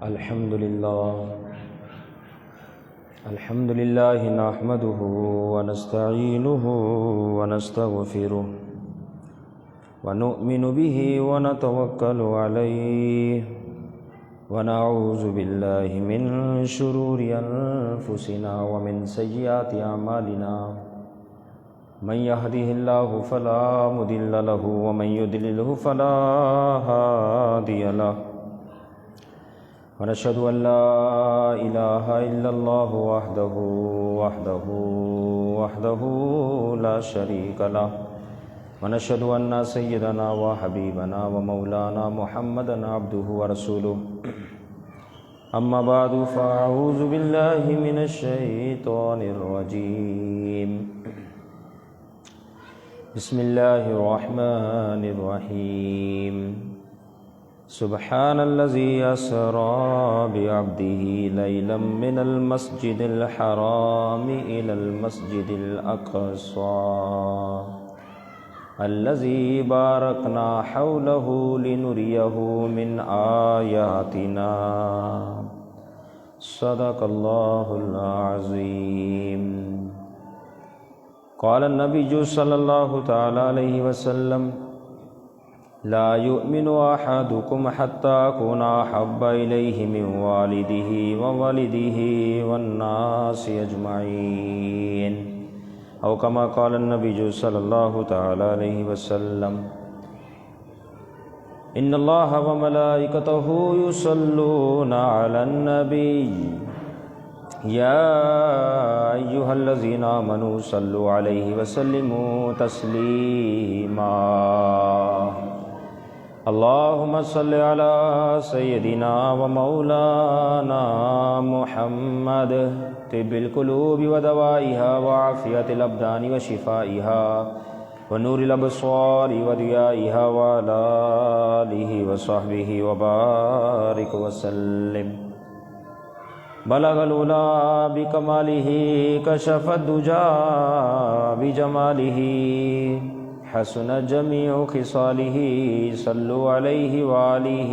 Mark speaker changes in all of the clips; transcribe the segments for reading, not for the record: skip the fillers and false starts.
Speaker 1: الحمد لله نحمده ونستعينه ونستغفره ونؤمن به ونتوكل عليه ونعوذ بالله من شرور أنفسنا ومن سيئات أعمالنا من يهده الله فلا مضل له ومن يضلله فلا هادي له ونشهد أن لا إله إلا الله وحده لا شريك له ونشهد أن سيدنا وحبيبنا ومولانا محمدا عبده ورسوله أما بعد فأعوذ بالله من الشيطان الرجيم بسم الله الرحمن الرحيم سبحان الذي أسرى بعبده ليلا من المسجد الحرام إلى المسجد الأقصى الذي باركنا حوله لنريه من آياتنا صدق الله العظيم قال النبي صلى الله تعالى عليه وسلم لا يؤمن أحدكم حتى أكون أحب إليه من والده وولده والناس أجمعين أو كما قال النبي صلى الله تعالى عليه وسلم إن الله وملائكته يصلون على النبي يا أيها الذين آمنوا صلوا عليه وسلموا تسليما اللهم صل على سيدنا ومولانا محمد طب القلوب ودوائها وعافية الأبدان وشفائها ونور الأبصار وضيائها وعلى آله وصحبه وبارك وسلم بلغ العلا بكماله كشف الدجى بجماله حسن جميع خصاله صلوا عليه وآله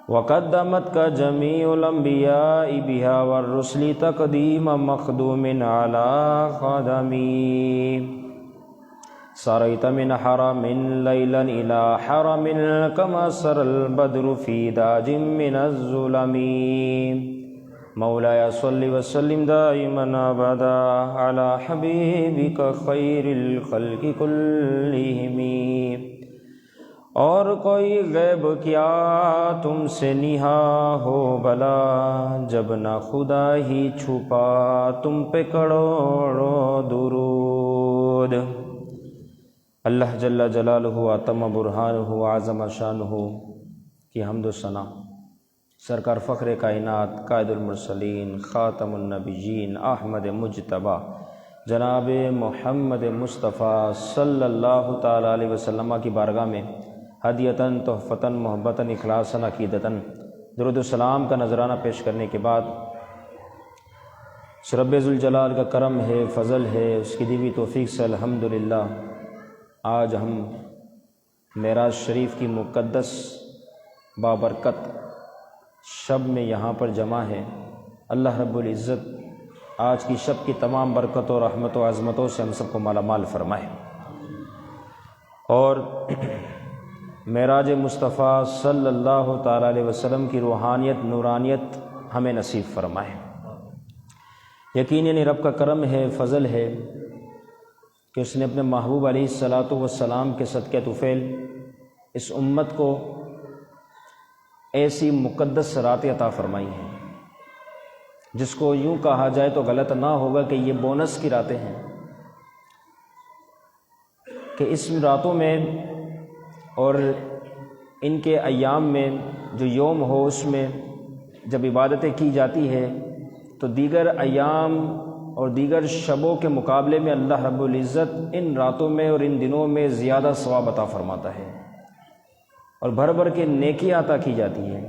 Speaker 1: وقدمتك جميع الأنبياء بها والرسل تقديم مخدوم على خدمي سريت من حرم ليلا إلى حرم كما سر البدر في داج من الظلم مولاي صل وسلم دائما أبدا على حبيبك خير الخلق كلهم اور کوئی غیب کیا تم سے نہا ہو بلا جب نہ خدا ہی چھپا تم پہ کروڑوں درود اللہ جل جلالہ اتم برہانہ اعظم شانہ کی حمد و ثنا سرکار فخر کائنات قائد المرسلین خاتم النبیین احمد مجتبی جناب محمد مصطفیٰ صلی اللہ تعالیٰ علیہ وسلم کی بارگاہ میں ہدیتاً تحفتاً محبتاً اخلاصاً عقیدتاً درود و سلام کا نذرانہ پیش کرنے کے بعد رب ذوالجلال کا کرم ہے، فضل ہے، اس کی دی ہوئی توفیق سے الحمدللہ آج ہم معراج شریف کی مقدس بابرکت شب میں یہاں پر جمع ہے۔ اللہ رب العزت آج کی شب کی تمام برکتوں، رحمت و عظمتوں سے ہم سب کو مالا مال فرمائے اور معراج مصطفیٰ صلی اللہ تعالیٰ علیہ وسلم کی روحانیت، نورانیت ہمیں نصیب فرمائے۔ یقیناً رب کا کرم ہے، فضل ہے کہ اس نے اپنے محبوب علیہ السلام کے صدقہ طفیل اس امت کو ایسی مقدس راتیں عطا فرمائی ہیں جس کو یوں کہا جائے تو غلط نہ ہوگا کہ یہ بونس کی راتیں ہیں، کہ اس راتوں میں اور ان کے ایام میں جو یوم ہو اس میں جب عبادتیں کی جاتی ہے تو دیگر ایام اور دیگر شبوں کے مقابلے میں اللہ رب العزت ان راتوں میں اور ان دنوں میں زیادہ ثواب عطا فرماتا ہے اور بھر بھر کے نیکیاں عطا کی جاتی ہے،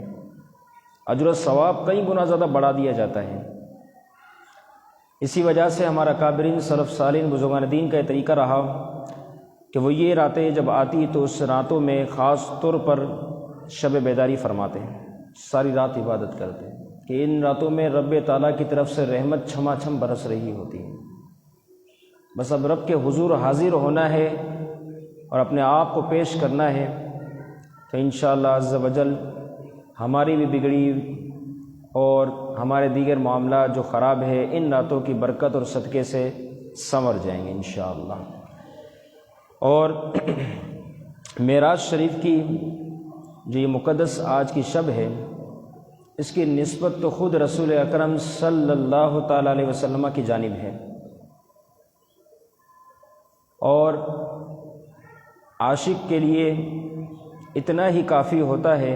Speaker 1: اجر و ثواب کئی گنا زیادہ بڑھا دیا جاتا ہے۔ اسی وجہ سے ہمارا اکابرین سلف صالحین بزرگان دین کا یہ طریقہ رہا کہ وہ یہ راتیں جب آتی تو اس راتوں میں خاص طور پر شب بیداری فرماتے ہیں ساری رات عبادت کرتے ہیں کہ ان راتوں میں رب تعالیٰ کی طرف سے رحمت چھما چھم برس رہی ہوتی ہے۔ بس اب رب کے حضور حاضر ہونا ہے اور اپنے آپ کو پیش کرنا ہے، تو انشاءاللہ عز و جل ہماری بھی بگڑی اور ہمارے دیگر معاملات جو خراب ہے ان راتوں کی برکت اور صدقے سے سنور جائیں گے انشاءاللہ۔ اور معراج شریف کی جو یہ مقدس آج کی شب ہے، اس کی نسبت تو خود رسول اکرم صلی اللہ تعالیٰ علیہ وسلم کی جانب ہے، اور عاشق کے لیے اتنا ہی کافی ہوتا ہے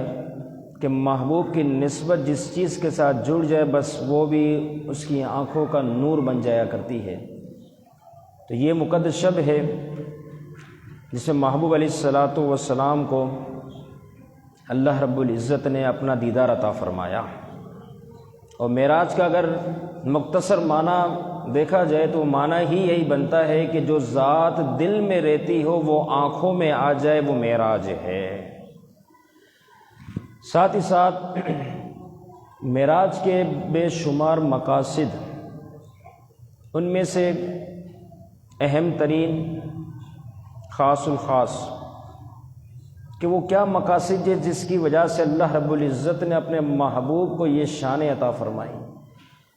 Speaker 1: کہ محبوب کی نسبت جس چیز کے ساتھ جڑ جائے بس وہ بھی اس کی آنکھوں کا نور بن جایا کرتی ہے۔ تو یہ مقدس شب ہے جس میں محبوب علیہ الصلاۃ والسلام کو اللہ رب العزت نے اپنا دیدار عطا فرمایا۔ اور معراج کا اگر مختصر معنی دیکھا جائے تو معنی ہی یہی بنتا ہے کہ جو ذات دل میں رہتی ہو وہ آنکھوں میں آ جائے، وہ معراج ہے۔ ساتھ ہی ساتھ معراج کے بے شمار مقاصد، ان میں سے اہم ترین خاص الخاص کہ وہ کیا مقاصد ہے جس کی وجہ سے اللہ رب العزت نے اپنے محبوب کو یہ شان عطا فرمائی۔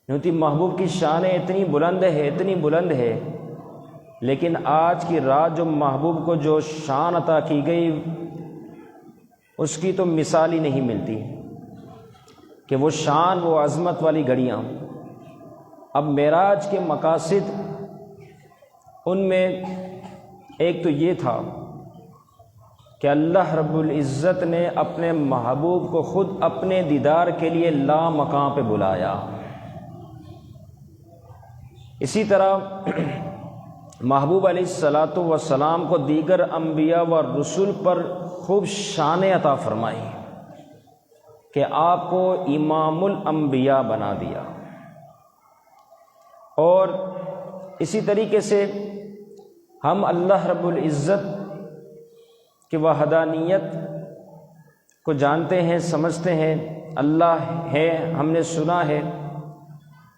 Speaker 1: کیونکہ محبوب کی شان اتنی بلند ہے، لیکن آج کی رات جو محبوب کو جو شان عطا کی گئی اس کی تو مثال ہی نہیں ملتی کہ وہ شان، وہ عظمت والی گھڑیاں۔ اب معراج کے مقاصد، ان میں ایک تو یہ تھا کہ اللہ رب العزت نے اپنے محبوب کو خود اپنے دیدار کے لیے لامکان پہ بلایا۔ اسی طرح محبوب علیہ الصلاۃ والسلام کو دیگر انبیاء و رسول پر خوب شان عطا فرمائی کہ آپ کو امام الانبیاء بنا دیا۔ اور اسی طریقے سے ہم اللہ رب العزت کی وحدانیت کو جانتے ہیں، سمجھتے ہیں، اللہ ہے، ہم نے سنا ہے،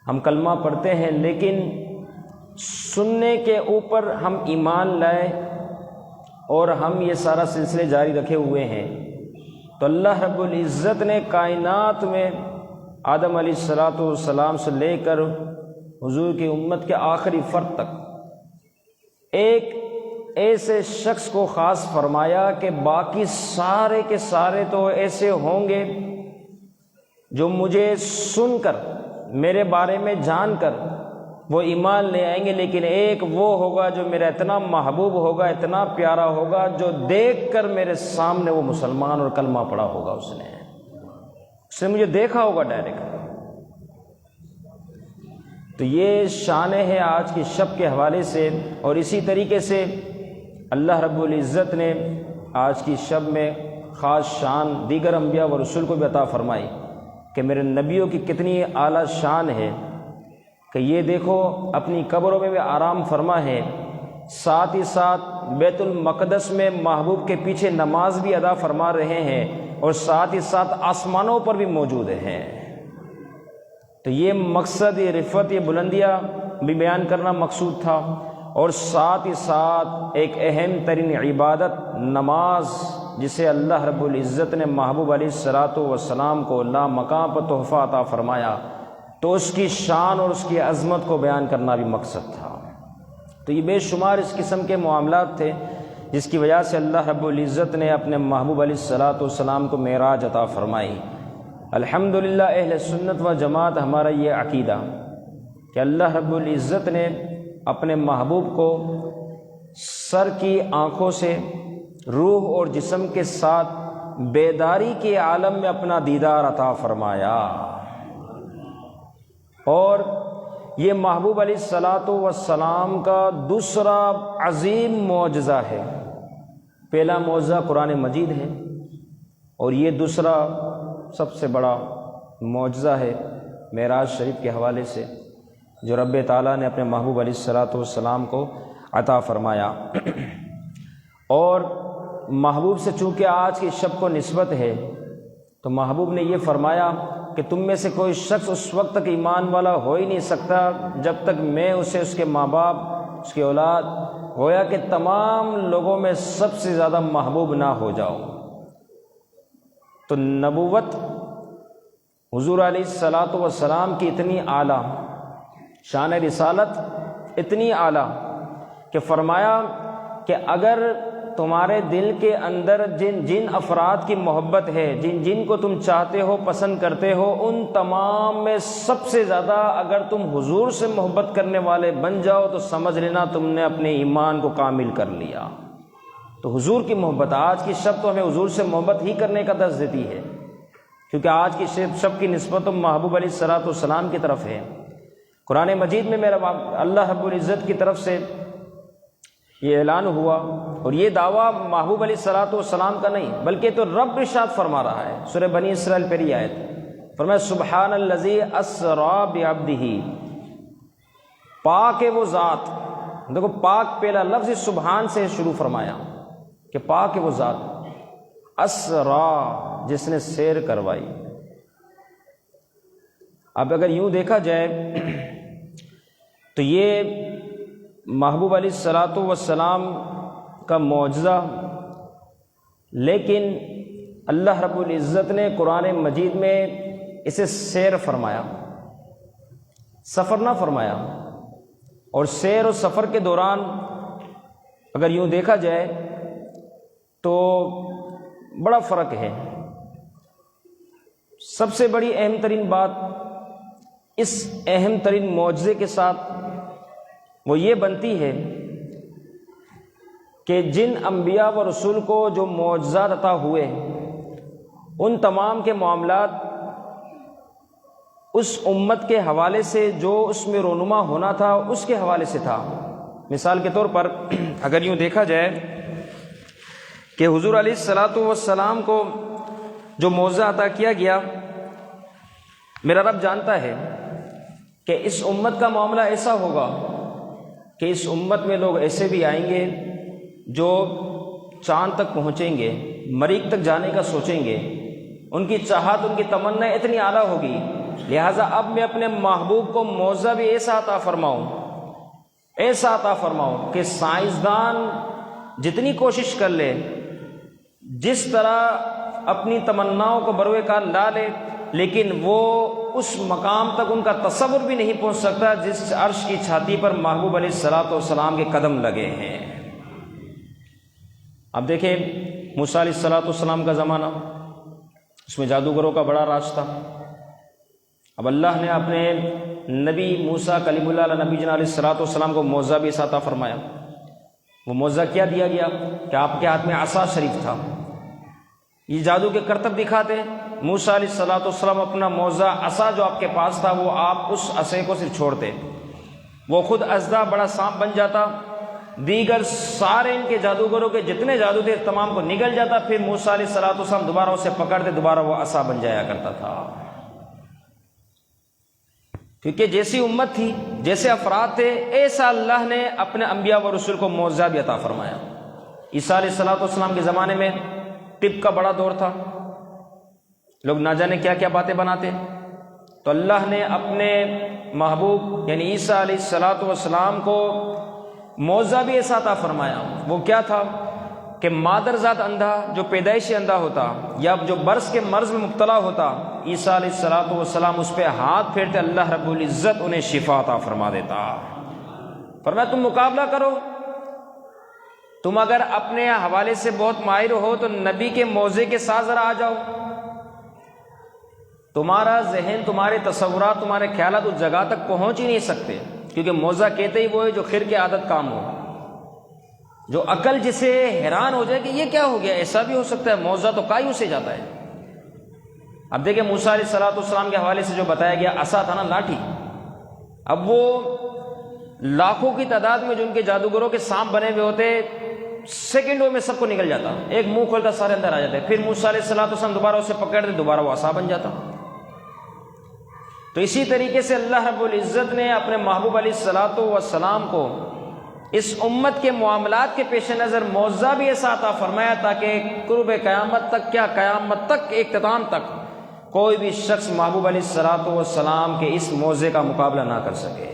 Speaker 1: ہم کلمہ پڑھتے ہیں، لیکن سننے کے اوپر ہم ایمان لائے اور ہم یہ سارا سلسلے جاری رکھے ہوئے ہیں۔ تو اللہ رب العزت نے کائنات میں آدم علیہ الصلاۃ والسلام سے لے کر حضور کی امت کے آخری فرد تک ایک ایسے شخص کو خاص فرمایا کہ باقی سارے کے سارے تو ایسے ہوں گے جو مجھے سن کر، میرے بارے میں جان کر وہ ایمان لے آئیں گے، لیکن ایک وہ ہوگا جو میرا اتنا محبوب ہوگا، اتنا پیارا ہوگا، جو دیکھ کر میرے سامنے وہ مسلمان اور کلمہ پڑھا ہوگا، اس نے مجھے دیکھا ہوگا ڈائریکٹ۔ تو یہ شان ہے آج کی شب کے حوالے سے۔ اور اسی طریقے سے اللہ رب العزت نے آج کی شب میں خاص شان دیگر انبیاء و رسول کو بھی عطا فرمائی کہ میرے نبیوں کی کتنی اعلیٰ شان ہے کہ یہ دیکھو اپنی قبروں میں بھی آرام فرما ہے، ساتھ ہی ساتھ بیت المقدس میں محبوب کے پیچھے نماز بھی ادا فرما رہے ہیں، اور ساتھ ہی ساتھ آسمانوں پر بھی موجود ہیں۔ تو یہ مقصد، یہ رفعت، یہ بلندیاں بھی بیان کرنا مقصود تھا، اور ساتھ ہی ساتھ ایک اہم ترین عبادت نماز، جسے اللہ رب العزت نے محبوب علیہ الصلاۃ والسلام کو لامکان پر تحفہ عطا فرمایا، تو اس کی شان اور اس کی عظمت کو بیان کرنا بھی مقصد تھا۔ تو یہ بے شمار اس قسم کے معاملات تھے جس کی وجہ سے اللہ رب العزت نے اپنے محبوب علیہ الصلاۃ والسلام کو معراج عطا فرمائی۔ الحمدللہ اہل سنت و جماعت ہمارا یہ عقیدہ کہ اللہ رب العزت نے اپنے محبوب کو سر کی آنکھوں سے روح اور جسم کے ساتھ بیداری کے عالم میں اپنا دیدار عطا فرمایا، اور یہ محبوب علیہ الصلاۃ والسلام کا دوسرا عظیم معجزہ ہے۔ پہلا معجزہ قرآن مجید ہے، اور یہ دوسرا سب سے بڑا معجزہ ہے معراج شریف کے حوالے سے، جو رب تعالیٰ نے اپنے محبوب علیہ الصلاۃ والسلام کو عطا فرمایا۔ اور محبوب سے چونکہ آج کی شب کو نسبت ہے، تو محبوب نے یہ فرمایا کہ تم میں سے کوئی شخص اس وقت تک ایمان والا ہو ہی نہیں سکتا جب تک میں اسے اس کے ماں باپ، اس کی اولاد، گویا کہ تمام لوگوں میں سب سے زیادہ محبوب نہ ہو جاؤ۔ تو نبوت حضور علیہ الصلاۃ والسلام کی اتنی اعلیٰ، شان رسالت اتنی اعلیٰ کہ فرمایا کہ اگر تمہارے دل کے اندر جن افراد کی محبت ہے، جن کو تم چاہتے ہو، پسند کرتے ہو، ان تمام میں سب سے زیادہ اگر تم حضور سے محبت کرنے والے بن جاؤ تو سمجھ لینا تم نے اپنے ایمان کو کامل کر لیا۔ تو حضور کی محبت، آج کی شب تو ہمیں حضور سے محبت ہی کرنے کا درس دیتی ہے، کیونکہ آج کی شب کی نسبت محبوب علیہ الصلاۃ والسلام کی طرف ہے۔ قرآن مجید میں میرا اللہ رب العزت کی طرف سے یہ اعلان ہوا، اور یہ دعویٰ محبوب علیہ الصلاۃ والسلام کا نہیں بلکہ تو رب ارشاد فرما رہا ہے۔ سورہ بنی اسرائیل پہلی آیت فرمایا سبحان الذی اسری بعبدہ، پاک ہے وہ ذات۔ دیکھو پاک پہلا لفظ سبحان سے شروع فرمایا کہ پاک ہے وہ ذات، اسرا جس نے سیر کروائی۔ اب اگر یوں دیکھا جائے تو یہ محبوب علیہ الصلاۃ والسلام کا معجزہ، لیکن اللہ رب العزت نے قرآن مجید میں اسے سیر فرمایا، سفر نہ فرمایا۔ اور سیر و سفر کے دوران اگر یوں دیکھا جائے تو بڑا فرق ہے۔ سب سے بڑی اہم ترین بات اس اہم ترین معجزے کے ساتھ وہ یہ بنتی ہے کہ جن انبیاء و رسول کو جو معجزات عطا ہوئے ان تمام کے معاملات اس امت کے حوالے سے جو اس میں رونما ہونا تھا اس کے حوالے سے تھا۔ مثال کے طور پر اگر یوں دیکھا جائے کہ حضور علیہ الصلاۃ والسلام کو جو معجزہ عطا کیا گیا، میرا رب جانتا ہے کہ اس امت کا معاملہ ایسا ہوگا کہ اس امت میں لوگ ایسے بھی آئیں گے جو چاند تک پہنچیں گے، مریخ تک جانے کا سوچیں گے، ان کی چاہت، ان کی تمنا اتنی اعلیٰ ہوگی، لہٰذا اب میں اپنے محبوب کو معجزہ بھی ایسا عطا فرماؤں کہ سائنسدان جتنی کوشش کر لے، جس طرح اپنی تمناؤں کو بروئے کار لا لے، لیکن وہ اس مقام تک ان کا تصور بھی نہیں پہنچ سکتا جس عرش کی چھاتی پر محبوب علیہ الصلاۃ والسلام کے قدم لگے ہیں۔ اب دیکھیں موسیٰ علیہ الصلاۃ والسلام کا زمانہ، اس میں جادوگروں کا بڑا راج تھا۔ اب اللہ نے اپنے نبی موسیٰ کلیم اللہ علیہ نبی جناب علیہ الصلاۃ والسلام کو معجزہ بھی عطا فرمایا۔ وہ معجزہ کیا دیا گیا کہ آپ کے ہاتھ میں عصا شریف تھا، یہ جادو کے کرتب دکھاتے۔ موسیٰ علیہ الصلاۃ والسلام اپنا معجزہ عصا جو آپ کے پاس تھا وہ آپ اس عصے کو صرف چھوڑتے، وہ خود اژدھا بڑا سانپ بن جاتا، دیگر سارے ان کے جادوگروں کے جتنے جادو تھے تمام کو نگل جاتا، پھر موسیٰ علیہ الصلاۃ والسلام دوبارہ اسے پکڑتے، دوبارہ وہ عصا بن جایا کرتا تھا۔ کیونکہ جیسی امت تھی، جیسے افراد تھے، ایسا اللہ نے اپنے انبیاء و رسول کو معجزہ بھی عطا فرمایا۔ عیسیٰ علیہ الصلاۃ والسلام کے زمانے میں طب کا بڑا دور تھا، لوگ نہ جانے کیا کیا باتیں بناتے، تو اللہ نے اپنے محبوب یعنی عیسیٰ علیہ الصلاۃ والسلام کو معجزہ بھی ایسا عطا فرمایا۔ وہ کیا تھا کہ مادرزاد اندھا جو پیدائشی اندھا ہوتا یا جو برس کے مرض میں مبتلا ہوتا، عیسیٰ علیہ الصلاۃ والسلام اس پہ ہاتھ پھیرتے، اللہ رب العزت انہیں شفا عطا فرما دیتا۔ فرمایا تم مقابلہ کرو، تم اگر اپنے حوالے سے بہت ماہر ہو تو نبی کے معجزے کے ساتھ ذرا آ جاؤ، تمہارا ذہن، تمہارے تصورات، تمہارے خیالات اس جگہ تک پہنچ ہی نہیں سکتے، کیونکہ معجزہ کہتے ہی وہ ہے جو خیر کی عادت کام ہو، جو عقل جسے حیران ہو جائے کہ یہ کیا ہو گیا، ایسا بھی ہو سکتا ہے، معجزہ تو کایوں سے جاتا ہے۔ اب دیکھیں موسیٰ علیہ الصلاۃ والسلام کے حوالے سے جو بتایا گیا، عصا تھا نا، لاٹھی، اب وہ لاکھوں کی تعداد میں جو ان کے جادوگروں کے سانپ بنے ہوئے ہوتے، سیکنڈوں میں سب کو نکل جاتا، ایک منہ کھولتا سارے اندر آ جاتے، پھر موسیٰ علیہ الصلاۃ والسلام دوبارہ اسے پکڑتے، دوبارہ وہ عصا بن جاتا۔ تو اسی طریقے سے اللہ رب العزت نے اپنے محبوب علیہ الصلاۃ والسلام کو اس امت کے معاملات کے پیش نظر معاوضہ بھی ایسا عطا فرمایا تاکہ قرب قیامت تک، کیا قیامت تک، اختتام تک کوئی بھی شخص محبوب علیہ الصلوۃ والسلام کے اس معاوضے کا مقابلہ نہ کر سکے،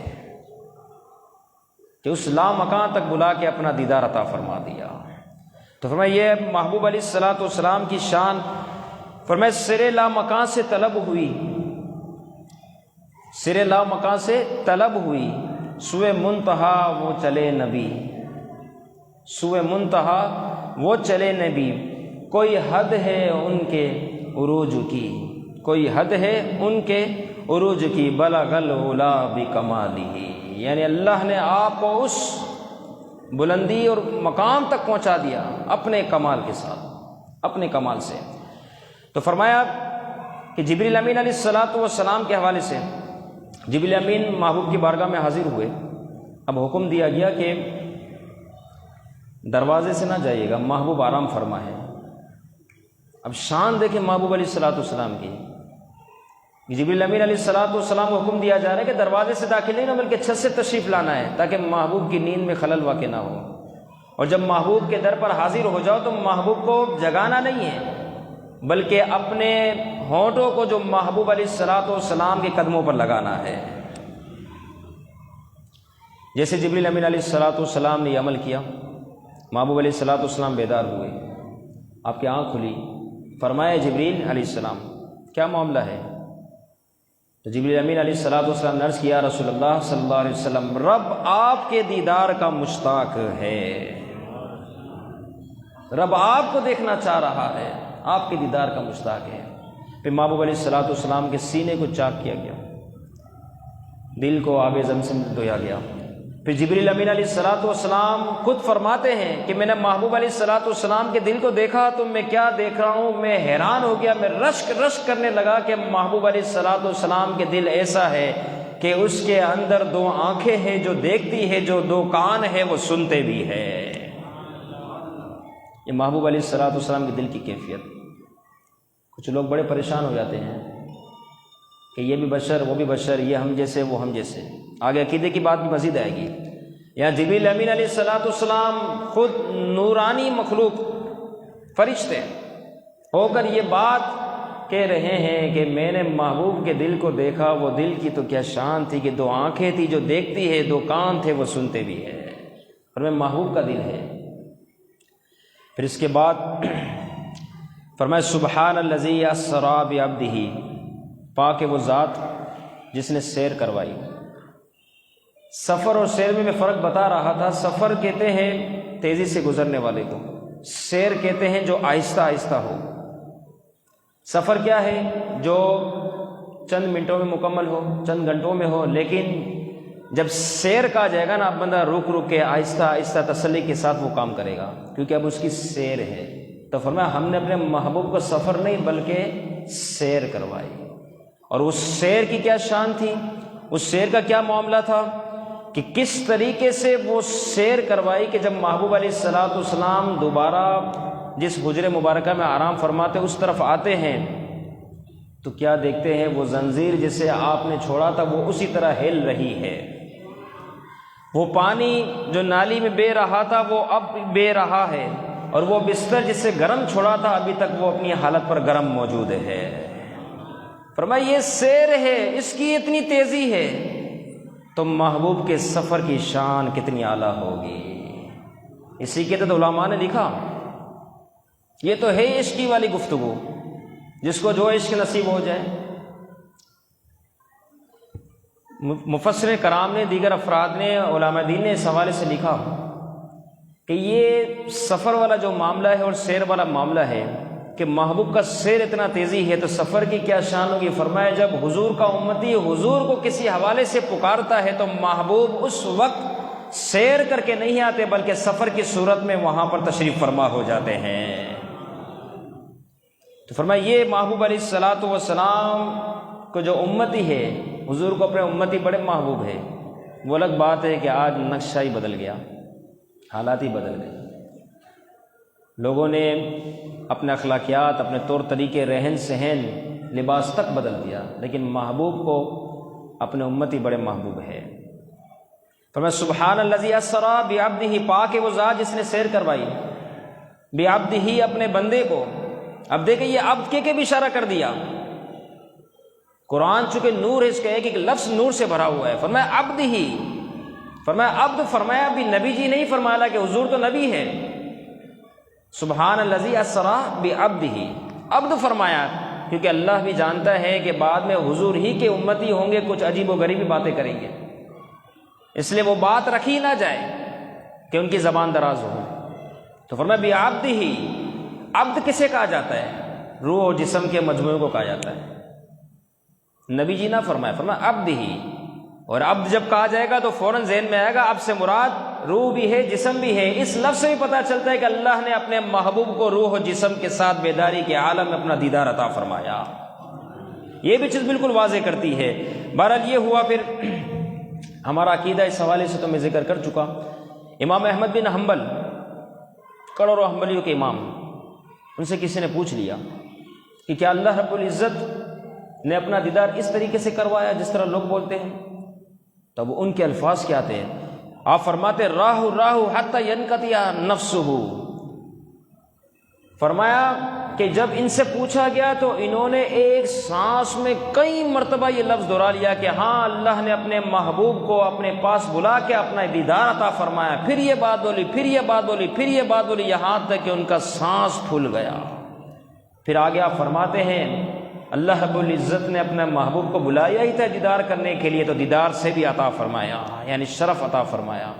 Speaker 1: کہ اس لامکان تک بلا کے اپنا دیدار عطا فرما دیا۔ تو فرمایا یہ محبوب علیہ الصلوۃ والسلام کی شان، فرمایا سر لامکان سے طلب ہوئی، سر لامکان سے طلب ہوئی، سوئے منتہا وہ چلے نبی، سوئے منتہا وہ چلے نبی، کوئی حد ہے ان کے عروج کی، کوئی حد ہے ان کے عروج کی، بلغ العلا بکمالہ، یعنی اللہ نے آپ کو اس بلندی اور مقام تک پہنچا دیا اپنے کمال کے ساتھ، اپنے کمال سے۔ تو فرمایا کہ جبریل امین علیہ الصلوۃ والسلام کے حوالے سے جبریل امین محبوب کی بارگاہ میں حاضر ہوئے۔ اب حکم دیا گیا کہ دروازے سے نہ جائیے گا، محبوب آرام فرما ہے۔ اب شان دیکھیں محبوب علیہ الصلوۃ والسلام کی، جبریل امین علیہ الصلوۃ والسلام کو حکم دیا جا رہا ہے کہ دروازے سے داخل نہیں نہ بلکہ چھت سے تشریف لانا ہے، تاکہ محبوب کی نیند میں خلل واقع نہ ہو، اور جب محبوب کے در پر حاضر ہو جاؤ تو محبوب کو جگانا نہیں ہے بلکہ اپنے ہونٹوں کو جو محبوب علیہ الصلوۃ والسلام کے قدموں پر لگانا ہے۔ جیسے جبریل امین علیہ الصلوۃ والسلام نے یہ عمل کیا، محبوب علیہ الصلوۃ والسلام بیدار ہوئے، آپ کی آنکھ کھلی، فرمایا جبریل علیہ السلام کیا معاملہ ہے؟ تو جبریل امین علیہ الصلوۃ والسلام نے عرض کیا رسول اللہ صلی اللہ علیہ وسلم، رب آپ کے دیدار کا مشتاق ہے، رب آپ کو دیکھنا چاہ رہا ہے، آپ کے دیدار کا مشتاق ہے۔ پھر محبوب علیہ الصلوۃ والسلام کے سینے کو چاک کیا گیا، دل کو آب زمزم دھویا گیا۔ پھر جبریل امین علیہ الصلوۃ والسلام خود فرماتے ہیں کہ میں نے محبوب علیہ الصلوۃ والسلام کے دل کو دیکھا تو میں کیا دیکھ رہا ہوں، میں حیران ہو گیا، میں رشک رشک کرنے لگا کہ محبوب علیہ الصلوۃ والسلام کے دل ایسا ہے کہ اس کے اندر دو آنکھیں ہیں جو دیکھتی ہے، جو دو کان ہیں وہ سنتے بھی ہے۔ یہ محبوب علیہ الصلوۃ والسلام کے دل کی کیفیت۔ کچھ لوگ بڑے پریشان ہو جاتے ہیں کہ یہ بھی بشر، وہ بھی بشر، یہ ہم جیسے، وہ ہم جیسے۔ آگے عقیدے کی بات بھی مزید آئے گی۔ یہاں جبریل امین علیہ الصلوۃ والسلام خود نورانی مخلوق فرشتے ہو کر یہ بات کہہ رہے ہیں کہ میں نے محبوب کے دل کو دیکھا، وہ دل کی تو کیا شان تھی کہ دو آنکھیں تھی جو دیکھتی ہے، دو کان تھے وہ سنتے بھی ہے، اور میں محبوب کا دل ہے۔ پھر اس کے بعد فرمایا سبحان الذی اسری بعبدہ، پاک ہے وہ ذات جس نے سیر کروائی۔ سفر اور سیر میں فرق بتا رہا تھا۔ سفر کہتے ہیں تیزی سے گزرنے والے کو، سیر کہتے ہیں جو آہستہ آہستہ ہو۔ سفر کیا ہے؟ جو چند منٹوں میں مکمل ہو، چند گھنٹوں میں ہو، لیکن جب سیر کہا جائے گا نا، اب بندہ رک رک کے آہستہ آہستہ تسلی کے ساتھ وہ کام کرے گا، کیونکہ اب اس کی سیر ہے۔ تو فرمایا ہم نے اپنے محبوب کو سفر نہیں بلکہ سیر کروائی۔ اور اس سیر کی کیا شان تھی، اس سیر کا کیا معاملہ تھا کہ کس طریقے سے وہ سیر کروائی کہ جب محبوب علیہ الصلوۃ والسلام دوبارہ جس حجر مبارکہ میں آرام فرماتے اس طرف آتے ہیں تو کیا دیکھتے ہیں، وہ زنجیر جسے آپ نے چھوڑا تھا وہ اسی طرح ہل رہی ہے، وہ پانی جو نالی میں بہہ رہا تھا وہ اب بہہ رہا ہے، اور وہ بستر جس سے گرم چھوڑا تھا ابھی تک وہ اپنی حالت پر گرم موجود ہے۔ فرمایا یہ سیر ہے، اس کی اتنی تیزی ہے، تو محبوب کے سفر کی شان کتنی اعلیٰ ہوگی۔ اسی کے تو علماء نے لکھا، یہ تو ہے عشق کی والی گفتگو، جس کو جو عشق نصیب ہو جائے۔ مفسر کرام نے، دیگر افراد نے، علماء دین نے اس حوالے سے لکھا کہ یہ سفر والا جو معاملہ ہے اور سیر والا معاملہ ہے کہ محبوب کا سیر اتنا تیزی ہے تو سفر کی کیا شان ہوگی۔ فرمایا جب حضور کا امتی حضور کو کسی حوالے سے پکارتا ہے تو محبوب اس وقت سیر کر کے نہیں آتے بلکہ سفر کی صورت میں وہاں پر تشریف فرما ہو جاتے ہیں۔ تو فرمایا یہ محبوب علیہ الصلوۃ والسلام کو جو امتی ہے، حضور کو اپنے امتی بڑے محبوب ہے۔ وہ الگ بات ہے کہ آج نقشہ ہی بدل گیا، حالات ہی بدل گئے، لوگوں نے اپنے اخلاقیات، اپنے طور طریقے، رہن سہن، لباس تک بدل دیا، لیکن محبوب کو اپنے امتی بڑے محبوب ہے۔ فرمایا سبحان الذی اسری بعبدہ، پاک ہے وہ ذات جس نے سیر کروائی بعبدہ اپنے بندے کو. اب دیکھیں یہ عبد کے بھی اشارہ کر دیا. قرآن چونکہ نور ہے، اس کا ایک لفظ نور سے بھرا ہوا ہے. فرمایا عبد ہی، فرمایا عبد، فرمایا بھی نبی جی نہیں فرمایا کہ حضور تو نبی ہے. سبحان الذی اسری بعبدہ، عبد فرمایا کیونکہ اللہ بھی جانتا ہے کہ بعد میں حضور ہی کے امتی ہوں گے، کچھ عجیب و غریبی باتیں کریں گے، اس لیے وہ بات رکھی نہ جائے کہ ان کی زبان دراز ہو. تو فرمایا بعبدہ، عبد کسے کہا جاتا ہے؟ روح و جسم کے مجموعے کو کہا جاتا ہے. نبی جی نہ فرمایا، فرمایا عبد ہی. اور عبد جب کہا جائے گا تو فوراً ذہن میں آئے گا عبد سے مراد روح بھی ہے، جسم بھی ہے. اس لفظ سے بھی پتہ چلتا ہے کہ اللہ نے اپنے محبوب کو روح و جسم کے ساتھ بیداری کے عالم میں اپنا دیدار عطا فرمایا. یہ بھی چیز بالکل واضح کرتی ہے. بہرحال یہ ہوا. پھر ہمارا عقیدہ اس حوالے سے تو میں ذکر کر چکا. امام احمد بن حنبل کروڑوں حنبلیوں کے امام، ان سے کسی نے پوچھ لیا کہ کیا اللہ رب العزت نے اپنا دیدار اس طریقے سے کروایا جس طرح لوگ بولتے ہیں؟ تب ان کے الفاظ کیا تھے؟ آپ فرماتے راہ حتی ینقطع نفسہ. فرمایا کہ جب ان سے پوچھا گیا تو انہوں نے ایک سانس میں کئی مرتبہ یہ لفظ دہرا لیا کہ ہاں اللہ نے اپنے محبوب کو اپنے پاس بلا کے اپنا دیدار عطا فرمایا. پھر یہ بات بولی، پھر یہ بات بولی، پھر یہ بات بولی، یہاں تک کہ ان کا سانس پھول گیا. پھر آگے آپ فرماتے ہیں اللہ رب العزت نے اپنے محبوب کو بلایا ہی تھا دیدار کرنے کے لیے، تو دیدار سے بھی عطا فرمایا، یعنی شرف عطا فرمایا.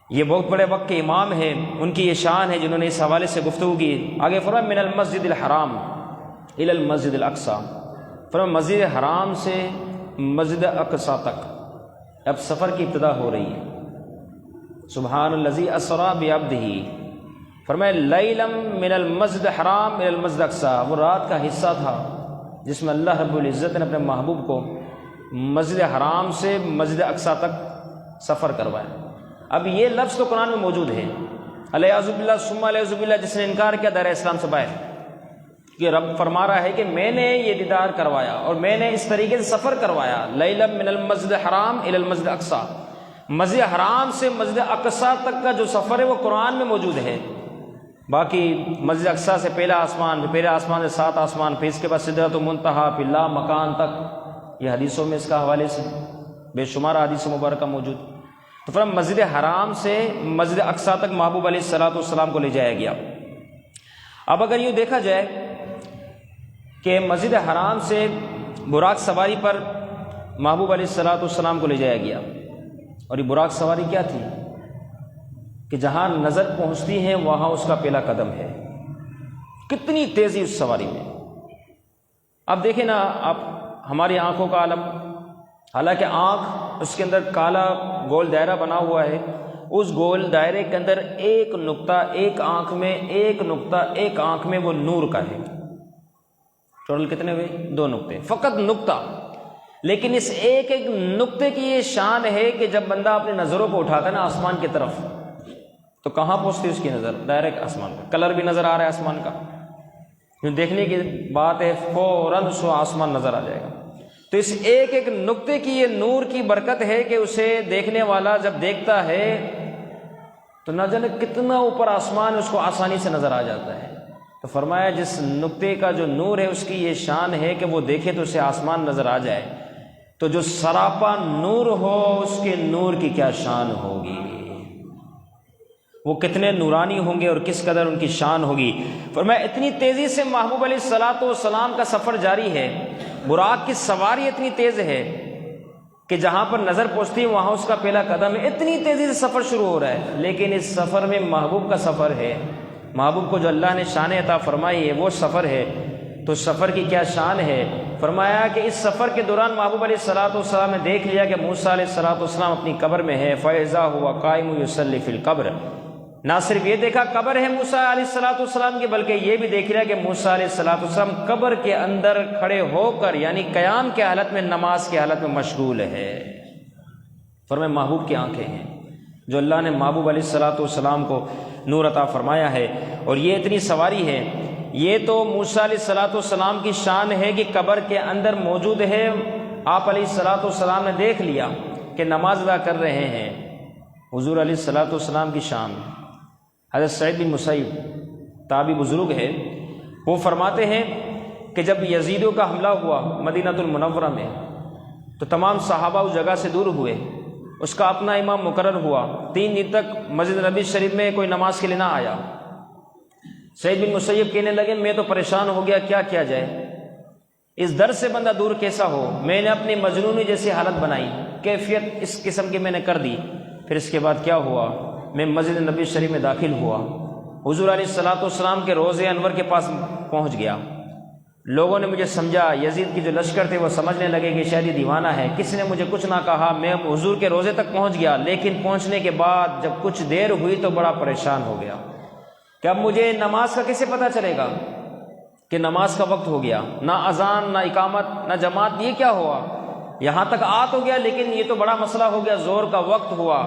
Speaker 1: یہ بہت بڑے وقت کے امام ہیں، ان کی یہ شان ہے جنہوں نے اس حوالے سے گفتگو کی. آگے فرمایا من المسجد الحرام الی المسجد الاقصی. فرمایا مسجد حرام سے مسجد اقصی تک اب سفر کی ابتدا ہو رہی ہے. سبحان الذی اسری بعبدہ. فرمایا لیلا من المسجد حرام الی المسجد اقصی. وہ رات کا حصہ تھا جس میں اللہ رب العزت نے اپنے محبوب کو مسجد حرام سے مسجد اقصی تک سفر کروایا. اب یہ لفظ تو قرآن میں موجود ہے، الیاذ باللہ ثم الیاذ باللہ، جس نے انکار کیا دائرہ اسلام سے باہر، کہ رب فرما رہا ہے کہ میں نے یہ دیدار کروایا اور میں نے اس طریقے سے سفر کروایا. لیلا من المسجد حرام الی المسجد اقصی، مسجد حرام سے مسجد اقصی تک کا جو سفر ہے وہ قرآن میں موجود ہے. باقی مسجد اقصی سے پہلا آسمان، پہلے آسمان سے 7 آسمان، پھر اس کے بعد سدرۃ المنتہا، پھر لا مکان تک. یہ حدیثوں میں اس کا حوالے سے بے شمار حدیث مبارکہ موجود. تو فرمایا مسجد حرام سے مسجد اقصی تک محبوب علیہ الصلوۃ والسلام کو لے جایا گیا. اب اگر یوں دیکھا جائے کہ مسجد حرام سے براق سواری پر محبوب علیہ الصلوۃ والسلام کو لے جایا گیا، اور یہ براق سواری کیا تھی کہ جہاں نظر پہنچتی ہے وہاں اس کا پہلا قدم ہے. کتنی تیزی اس سواری میں. اب دیکھیں نا آپ، ہماری آنکھوں کا عالم، حالانکہ آنکھ اس کے اندر کالا گول دائرہ بنا ہوا ہے، اس گول دائرے کے اندر ایک نقطہ ایک آنکھ میں، ایک نقطہ ایک آنکھ میں وہ نور کا ہے. ٹوٹل کتنے ہوئے؟ 2 نقطے، فقط نقطہ. لیکن اس ایک ایک نقطے کی یہ شان ہے کہ جب بندہ اپنی نظروں کو اٹھاتا ہے نا آسمان کی طرف، تو کہاں پہنچتی ہے اس کی نظر؟ ڈائریکٹ آسمان کا. کلر بھی نظر آ رہا ہے آسمان کا، دیکھنے کی بات ہے، فوراً اس کو آسمان نظر آ جائے گا. تو اس ایک ایک نقطے کی یہ نور کی برکت ہے کہ اسے دیکھنے والا جب دیکھتا ہے تو نہ جانے کتنا اوپر آسمان اس کو آسانی سے نظر آ جاتا ہے. تو فرمایا جس نقطے کا جو نور ہے اس کی یہ شان ہے کہ وہ دیکھے تو اسے آسمان نظر آ جائے. تو جو سراپا نور ہو اس کے نور کی کیا شان ہوگی، وہ کتنے نورانی ہوں گے اور کس قدر ان کی شان ہوگی. فرمایا اتنی تیزی سے محبوب علیہ الصلوۃ والسلام کا سفر جاری ہے، براق کی سواری اتنی تیز ہے کہ جہاں پر نظر پہنچتی ہے وہاں اس کا پہلا قدم ہے. اتنی تیزی سے سفر شروع ہو رہا ہے، لیکن اس سفر میں محبوب کا سفر ہے. محبوب کو جو اللہ نے شان عطا فرمائی ہے وہ سفر ہے. تو سفر کی کیا شان ہے؟ فرمایا کہ اس سفر کے دوران محبوب علیہ الصلوۃ والسلام نے دیکھ لیا کہ موسیٰ علیہ الصلوۃ والسلام اپنی قبر میں ہے. فَإِذَا هُوَ قَائِمٌ يُصَلِّي فِي الْقَبْرِ. نہ صرف یہ دیکھا قبر ہے موسیٰ علیہ الصلوۃ والسلام کی، بلکہ یہ بھی دیکھ رہا کہ موسیٰ علیہ الصلوۃ والسلام قبر کے اندر کھڑے ہو کر یعنی قیام کے حالت میں، نماز کی حالت میں مشغول ہے. فرمایا محبوب کی آنکھیں ہیں جو اللہ نے محبوب علیہ الصلوۃ والسلام کو نور عطا فرمایا ہے. اور یہ اتنی سواری ہے، یہ تو موسیٰ علیہ الصلوۃ والسلام کی شان ہے کہ قبر کے اندر موجود ہے. آپ علیہ الصلوۃ والسلام نے دیکھ لیا کہ نماز ادا کر رہے ہیں، حضور علیہ الصلوۃ والسلام کی شان۔ حضرت سعید بن مسیب تابعی بزرگ ہے، وہ فرماتے ہیں کہ جب یزیدوں کا حملہ ہوا مدینہ المنورہ میں تو تمام صحابہ اس جگہ سے دور ہوئے، اس کا اپنا امام مقرر ہوا، 3 دن تک مسجد نبی شریف میں کوئی نماز کے لیے نہ آیا۔ سعید بن مسیب کہنے لگے میں تو پریشان ہو گیا، کیا کیا جائے، اس در سے بندہ دور کیسا ہو۔ میں نے اپنی مجنونی جیسی حالت بنائی، کیفیت اس قسم کی میں نے کر دی۔ پھر اس کے بعد کیا ہوا، میں مسجد نبی شریف میں داخل ہوا، حضور علیہ الصلوۃ والسلام کے روضہ انور کے پاس پہنچ گیا۔ لوگوں نے مجھے سمجھا، یزید کی جو لشکر تھے وہ سمجھنے لگے کہ شاید یہ دیوانہ ہے، کسی نے مجھے کچھ نہ کہا۔ میں حضور کے روضے تک پہنچ گیا، لیکن پہنچنے کے بعد جب کچھ دیر ہوئی تو بڑا پریشان ہو گیا کہ اب مجھے نماز کا کیسے پتہ چلے گا کہ نماز کا وقت ہو گیا، نہ اذان نہ اقامت نہ جماعت، یہ کیا ہوا، یہاں تک آ تو گیا لیکن یہ تو بڑا مسئلہ ہو گیا، زور کا وقت ہوا۔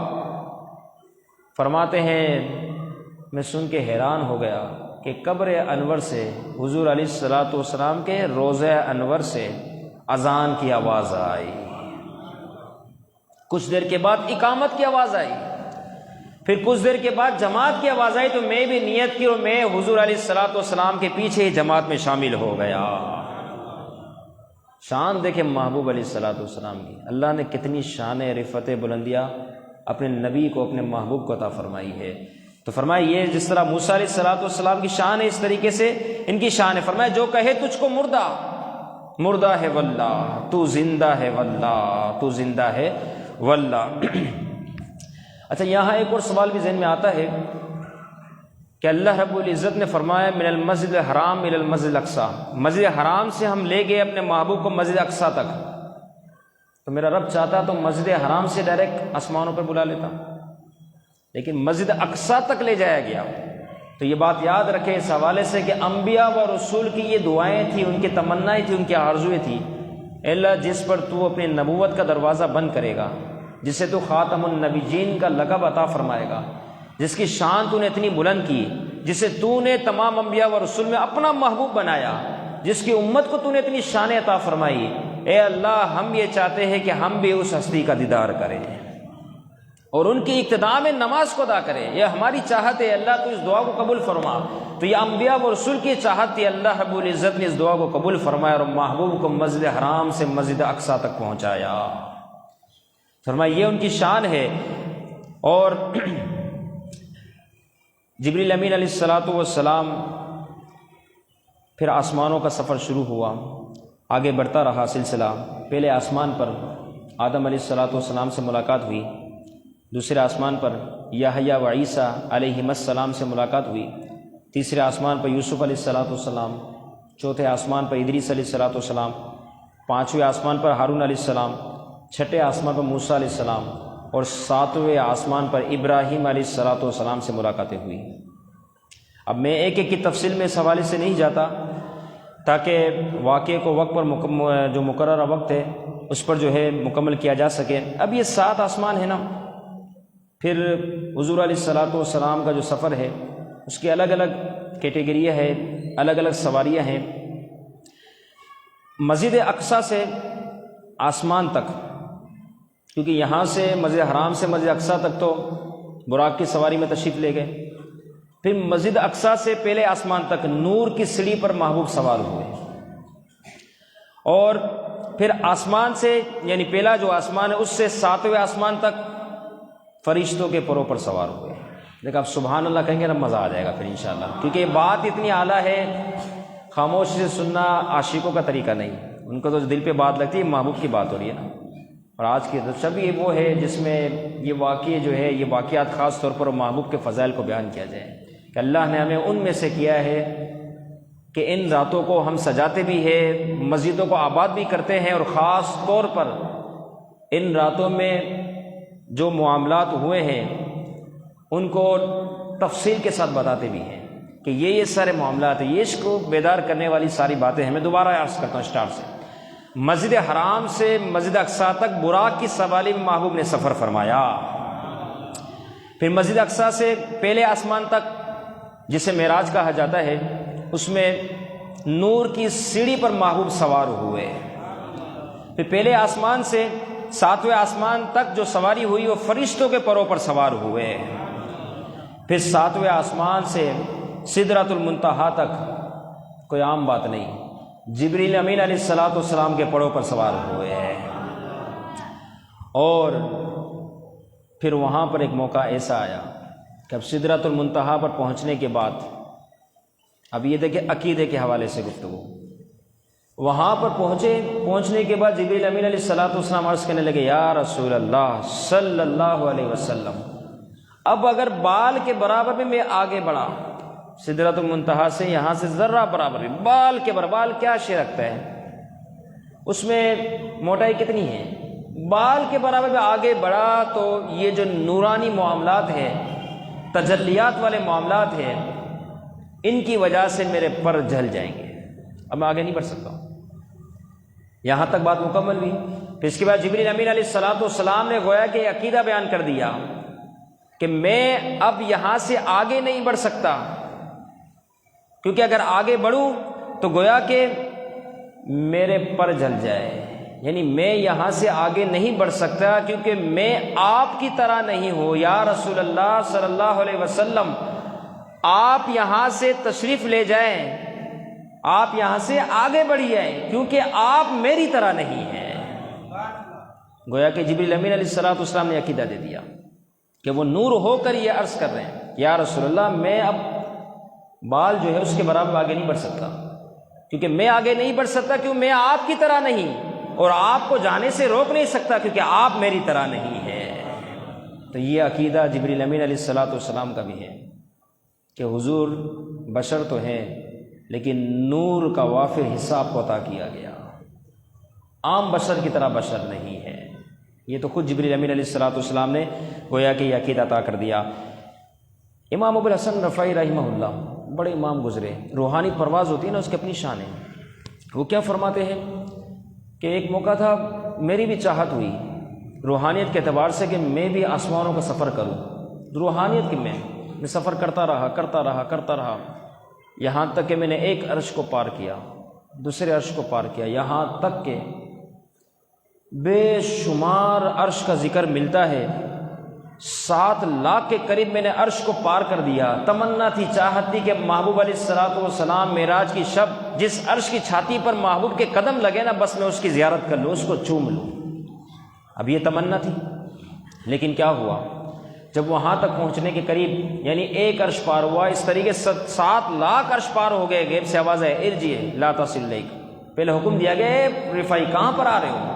Speaker 1: فرماتے ہیں میں سن کے حیران ہو گیا کہ قبر انور سے، حضور علیہ الصلوۃ والسلام کے روضہ انور سے اذان کی آواز آئی، کچھ دیر کے بعد اقامت کی آواز آئی، پھر کچھ دیر کے بعد جماعت کی آواز آئی، تو میں بھی نیت کی اور میں حضور علیہ الصلوۃ والسلام کے پیچھے ہی جماعت میں شامل ہو گیا۔ شان دیکھیں محبوب علیہ الصلوۃ والسلام کی، اللہ نے کتنی شان رفعت بلندیاں اپنے نبی کو، اپنے محبوب کو عطا فرمائی ہے۔ تو فرمایا یہ جس طرح موسیٰ علیہ الصلوۃ والسلام کی شان ہے، اس طریقے سے ان کی شان ہے۔ فرمایا جو کہے تجھ کو مردہ، مردہ ہے واللہ، تو زندہ ہے واللہ، تو زندہ ہے واللہ۔ اچھا یہاں ایک اور سوال بھی ذہن میں آتا ہے کہ اللہ رب العزت نے فرمایا من المسجد الحرام الی المسجد الاقصی، مسجد حرام سے ہم لے گئے اپنے محبوب کو مسجد اقصی تک، تو میرا رب چاہتا تو مسجد حرام سے ڈائریکٹ آسمانوں پر بلا لیتا، لیکن مسجد اقصی تک لے جایا گیا۔ تو یہ بات یاد رکھے اس حوالے سے کہ انبیاء و رسول کی یہ دعائیں تھیں، ان کی تمنائیں تھیں، ان کی آرزویں تھیں، اے اللہ جس پر تو اپنی نبوت کا دروازہ بند کرے گا، جسے تو خاتم النبیین کا لقب عطا فرمائے گا، جس کی شان تو نے اتنی بلند کی، جسے تو نے تمام انبیاء و رسول میں اپنا محبوب بنایا، جس کی امت کو تو نے اتنی شان عطا فرمائی، اے اللہ ہم یہ چاہتے ہیں کہ ہم بھی اس ہستی کا دیدار کریں اور ان کی اقتداء میں نماز کو ادا کریں، یہ ہماری چاہت ہے، اللہ تو اس دعا کو قبول فرما۔ تو یہ انبیاء و رسول کی چاہت تھی، اللہ رب العزت نے اس دعا کو قبول فرمایا اور محبوب کو مسجد حرام سے مسجد اقصی تک پہنچایا۔ فرمایا یہ ان کی شان ہے۔ اور جبریل امین علیہ الصلوۃ والسلام پھر آسمانوں کا سفر شروع ہوا، آگے بڑھتا رہا سلسلہ۔ پہلے آسمان پر آدم علیہ الصلوۃ والسلام سے ملاقات ہوئی، دوسرے آسمان پر یحییٰ و عیسیٰ علیہم السلام سے ملاقات ہوئی، تیسرے آسمان پر یوسف علیہ الصلوۃ والسلام، چوتھے آسمان پر ادریس علیہ الصلوۃ والسلام، پانچویں آسمان پر ہارون علیہ السلام، چھٹے آسمان پر موسیٰ علیہ السلام، اور ساتویں آسمان پر ابراہیم علیہ الصلوۃ والسلام سے ملاقاتیں ہوئی۔ اب میں ایک ایک کی تفصیل میں اس حوالے سے نہیں جاتا تاکہ واقعے کو وقت پر جو مقررہ وقت ہے اس پر جو ہے مکمل کیا جا سکے۔ اب یہ 7 آسمان ہے نا، پھر حضور علیہ الصلوۃ والسلام کا جو سفر ہے اس کی الگ الگ کیٹیگریاں ہیں، الگ الگ سواریاں ہیں۔ مسجد اقصی سے آسمان تک، کیونکہ یہاں سے مسجد حرام سے مسجد اقصی تک تو براق کی سواری میں تشریف لے گئے، پھر مسجد اقصی سے پہلے آسمان تک نور کی سیڑھی پر محبوب سوار ہوئے، اور پھر آسمان سے یعنی پہلا جو آسمان ہے اس سے 7ویں آسمان تک فرشتوں کے پروں پر سوار ہوئے۔ دیکھ آپ سبحان اللہ کہیں گے نا مزہ آ جائے گا پھر انشاءاللہ، کیونکہ یہ بات اتنی اعلیٰ ہے، خاموشی سے سننا عاشقوں کا طریقہ نہیں، ان کو تو دل پہ بات لگتی ہے، محبوب کی بات ہو رہی ہے نا۔ اور آج کی شب یہ وہ ہے جس میں یہ واقعے جو ہے، یہ واقعات خاص طور پر محبوب کے فضائل کو بیان کیا جائے کہ اللہ نے ہمیں ان میں سے کیا ہے کہ ان راتوں کو ہم سجاتے بھی ہیں، مسجدوں کو آباد بھی کرتے ہیں، اور خاص طور پر ان راتوں میں جو معاملات ہوئے ہیں ان کو تفصیل کے ساتھ بتاتے بھی ہیں کہ یہ سارے معاملات ہیں، یہ عشق کو بیدار کرنے والی ساری باتیں ہیں۔ میں دوبارہ عرض کرتا ہوں اسٹارٹ سے، مسجد حرام سے مسجد اقصی تک براق کی سواری میں محبوب نے سفر فرمایا، پھر مسجد اقصی سے پہلے آسمان تک جسے معراج کہا جاتا ہے اس میں نور کی سیڑھی پر محبوب سوار ہوئے، پھر پہلے آسمان سے 7ویں آسمان تک جو سواری ہوئی وہ فرشتوں کے پروں پر سوار ہوئے، پھر 7ویں آسمان سے سدرۃ المنتہا تک کوئی عام بات نہیں، جبریل امین علیہ الصلوۃ والسلام کے پروں پر سوار ہوئے ہیں۔ اور پھر وہاں پر ایک موقع ایسا آیا کہ اب سدرۃ المنتہا پر پہنچنے کے بعد، اب یہ دیکھیں عقیدے کے حوالے سے گفتگو، وہاں پر پہنچنے کے بعد جبریل امین علیہ الصلوۃ والسلام عرض کرنے لگے، یا رسول اللہ صلی اللہ علیہ وسلم، اب اگر بال کے برابر میں آگے بڑھا سدرۃ المنتہا سے، یہاں سے ذرہ برابر میں بال کے برابر، بال کیا شے رکھتا ہے، اس میں موٹائی کتنی ہے، بال کے برابر میں آگے بڑھا تو یہ جو نورانی معاملات ہیں، تجلیات والے معاملات ہیں، ان کی وجہ سے میرے پر جھل جائیں گے، اب میں آگے نہیں بڑھ سکتا ہوں۔ یہاں تک بات مکمل ہوئی۔ پھر اس کے بعد جبریل امین علیہ الصلوۃ والسلام نے گویا کہ عقیدہ بیان کر دیا کہ میں اب یہاں سے آگے نہیں بڑھ سکتا، کیونکہ اگر آگے بڑھوں تو گویا کہ میرے پر جل جائے، یعنی میں یہاں سے آگے نہیں بڑھ سکتا کیونکہ میں آپ کی طرح نہیں ہوں۔ یا رسول اللہ صلی اللہ علیہ وسلم، آپ یہاں سے تشریف لے جائیں، آپ یہاں سے آگے بڑھیے کیونکہ آپ میری طرح نہیں ہیں۔ گویا کہ جبریل امین علیہ الصلوۃ والسلام نے عقیدہ دے دیا کہ وہ نور ہو کر یہ عرض کر رہے ہیں، یا رسول اللہ میں اب بال جو ہے اس کے برابر آگے نہیں بڑھ سکتا، کیونکہ میں آگے نہیں بڑھ سکتا کیوں میں آپ کی طرح نہیں، اور آپ کو جانے سے روک نہیں سکتا کیونکہ آپ میری طرح نہیں ہے۔ تو یہ عقیدہ جبریل امین علیہ الصلوۃ والسلام کا بھی ہے کہ حضور بشر تو ہیں لیکن نور کا وافر حصہ آپ کو عطا کیا گیا، عام بشر کی طرح بشر نہیں ہے۔ یہ تو خود جبریل امین علیہ الصلوۃ والسلام نے گویا کہ یہ عقیدہ عطا کر دیا۔ امام ابو الحسن رفاعی رحمہ اللہ بڑے امام گزرے، روحانی پرواز ہوتی ہے نا، اس کی اپنی شان ہے۔ وہ کیا فرماتے ہیں کہ ایک موقع تھا، میری بھی چاہت ہوئی روحانیت کے اعتبار سے کہ میں بھی آسمانوں کا سفر کروں، روحانیت کی میں سفر کرتا رہا یہاں تک کہ میں نے ایک عرش کو پار کیا، دوسرے عرش کو پار کیا، یہاں تک کہ بے شمار عرش کا ذکر ملتا ہے، 7 لاکھ کے قریب میں نے عرش کو پار کر دیا۔ تمنا تھی، چاہت تھی کہ محبوب علیہ الصلوۃ والسلام معراج کی شب جس عرش کی چھاتی پر محبوب کے قدم لگے نا، بس میں اس کی زیارت کر لوں، اس کو چوم لوں۔ اب یہ تمنا تھی، لیکن کیا ہوا جب وہاں تک پہنچنے کے قریب یعنی ایک عرش پار ہوا، اس طریقے 7 لاکھ عرش پار ہو گئے، غیب سے آواز ہے ارجع لا تصل الیک، پہلے حکم دیا گیا اے رفاعی کہاں پر آ رہے ہو،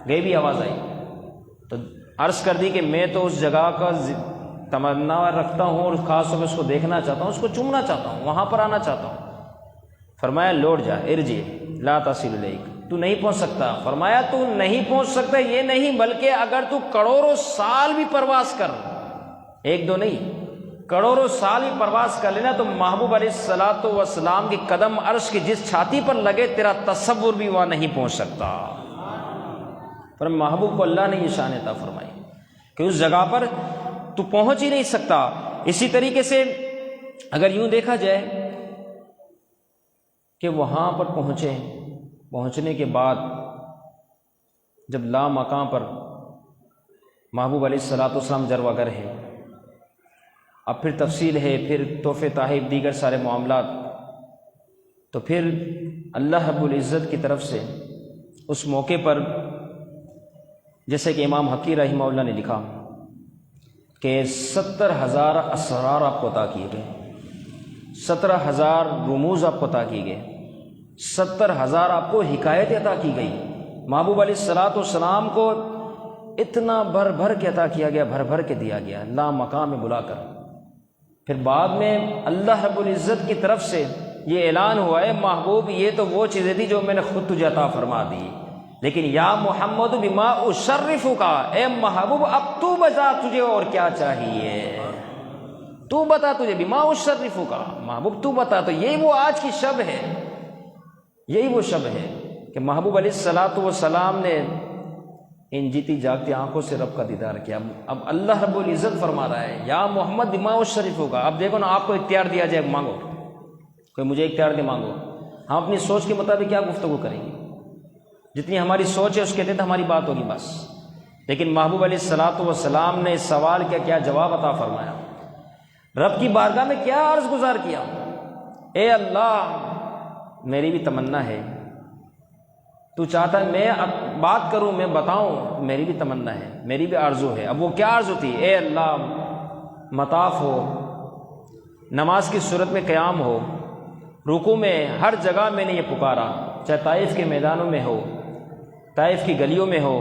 Speaker 1: غیبی آواز آئی تو عرض کر دی کہ میں تو اس جگہ کا تمنا رکھتا ہوں اور خاص طور پہ اس کو دیکھنا چاہتا ہوں، اس کو چومنا چاہتا ہوں، وہاں پر آنا چاہتا ہوں۔ فرمایا لوٹ جا، ارجع لا تصل الیک، تو نہیں پہنچ سکتا۔ فرمایا تو نہیں پہنچ سکتا یہ نہیں بلکہ اگر تو کروڑوں سال بھی پرواز کر، 1-2 نہیں، کروڑوں سال بھی پرواز کر لینا تو محبوب علیہ الصلوۃ والسلام کی قدم عرش کی جس چھاتی پر لگے تیرا تصور بھی وہاں نہیں پہنچ سکتا۔ پر محبوب کو اللہ نے یہ شان عطا فرمائی کہ اس جگہ پر تو پہنچ ہی نہیں سکتا۔ اسی طریقے سے اگر یوں دیکھا جائے کہ وہاں پر پہنچنے کے بعد جب لا مقام پر محبوب علیہ الصلوۃ والسلام جرواگر ہے، اب پھر تفصیل ہے، پھر تحفے تحائف دیگر سارے معاملات، تو پھر اللہ رب العزت کی طرف سے اس موقع پر جیسے کہ امام حقی رحمہ اللہ نے لکھا کہ 70,000 اسرار آپ کو عطا کیے گئے، 17,000 رموز آپ کو عطا کیے گئے، 70,000 آپ کو حکایت عطا کی گئی۔ محبوب علیہ الصلوۃ والسلام کو اتنا بھر بھر کے عطا کیا گیا، بھر بھر کے دیا گیا لا مقام میں بلا کر۔ پھر بعد میں اللہ رب العزت کی طرف سے یہ اعلان ہوا ہے محبوب یہ تو وہ چیزیں تھی جو میں نے خود تجھے عطا فرما دی، لیکن یا محمد بما اشرفک، اے محبوب اب تو بتا تجھے اور کیا چاہیے، تو بتا تجھے بما اشرفک، محبوب تو بتا۔ تو یہی وہ آج کی شب ہے، یہی وہ شب ہے کہ محبوب علیہ الصلوۃ والسلام نے ان جیتی جاگتی آنکھوں سے رب کا دیدار کیا۔ اب اللہ رب العزت فرما رہا ہے یا محمد بما اشرفک۔ اب دیکھو نا، آپ کو اختیار دیا جائے مانگو، کوئی مجھے اختیار دے مانگو، ہم اپنی سوچ کے مطابق کیا گفتگو کریں گے، جتنی ہماری سوچ ہے اس کے تحت ہماری بات ہوگی بس۔ لیکن محبوب علیہ الصلوۃ والسلام نے اس سوال کا کیا جواب عطا فرمایا؟ رب کی بارگاہ میں کیا عرض گزار کیا؟ اے اللہ، میری بھی تمنا ہے، تو چاہتا ہے میں اب بات کروں، میں بتاؤں، میری بھی تمنا ہے، میری بھی آرزو ہے۔ اب وہ کیا آرزو تھی؟ اے اللہ، مطاف ہو، نماز کی صورت میں قیام ہو، رکوع میں ہر جگہ میں نے یہ پکارا، چاہے طائف کے میدانوں میں ہو، طائف کی گلیوں میں ہو،